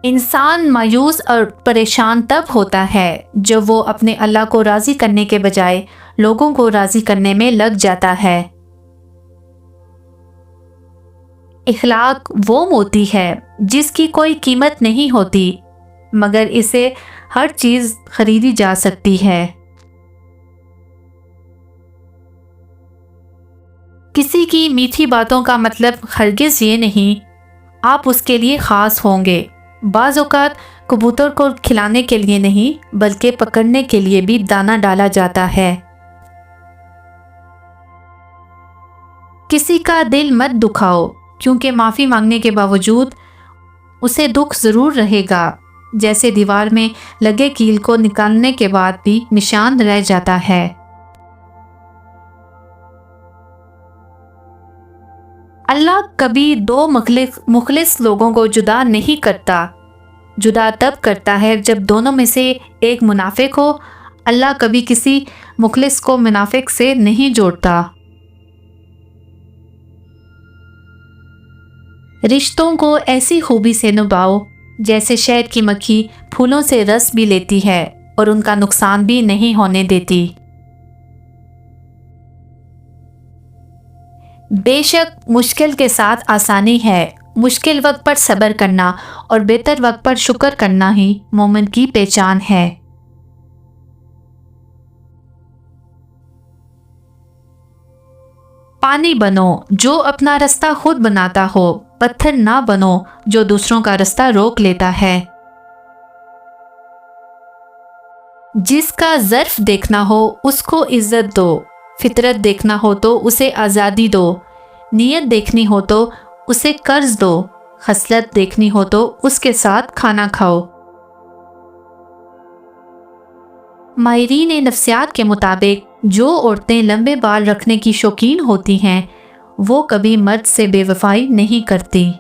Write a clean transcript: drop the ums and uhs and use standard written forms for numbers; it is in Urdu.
انسان مایوس اور پریشان تب ہوتا ہے جب وہ اپنے اللہ کو راضی کرنے کے بجائے لوگوں کو راضی کرنے میں لگ جاتا ہے۔ اخلاق وہ موتی ہے جس کی کوئی قیمت نہیں ہوتی مگر اسے ہر چیز خریدی جا سکتی ہے۔ کسی کی میٹھی باتوں کا مطلب ہرگز یہ نہیں آپ اس کے لیے خاص ہوں گے۔ بعض اوقات کبوتر کو کھلانے کے لیے نہیں بلکہ پکڑنے کے لیے بھی دانہ ڈالا جاتا ہے۔ کسی کا دل مت دکھاؤ کیونکہ معافی مانگنے کے باوجود اسے دکھ ضرور رہے گا، جیسے دیوار میں لگے کیل کو نکالنے کے بعد بھی نشان رہ جاتا ہے۔ اللہ کبھی دو مخلص لوگوں کو جدا نہیں کرتا، جدا تب کرتا ہے جب دونوں میں سے ایک منافق ہو۔ اللہ کبھی کسی مخلص کو منافق سے نہیں جوڑتا۔ رشتوں کو ایسی خوبی سے نبھاؤ جیسے شہد کی مکھی پھولوں سے رس بھی لیتی ہے اور ان کا نقصان بھی نہیں ہونے دیتی۔ بے شک مشکل کے ساتھ آسانی ہے، مشکل وقت پر صبر کرنا اور بہتر وقت پر شکر کرنا ہی مومن کی پہچان ہے۔ پانی بنو جو اپنا رستہ خود بناتا ہو، پتھر نہ بنو جو دوسروں کا رستہ روک لیتا ہے۔ جس کا ظرف دیکھنا ہو اس کو عزت دو، فطرت دیکھنا ہو تو اسے آزادی دو، نیت دیکھنی ہو تو اسے قرض دو، خصلت دیکھنی ہو تو اس کے ساتھ کھانا کھاؤ۔ ماہرین نفسیات کے مطابق جو عورتیں لمبے بال رکھنے کی شوقین ہوتی ہیں وہ کبھی مرد سے بے وفائی نہیں کرتی۔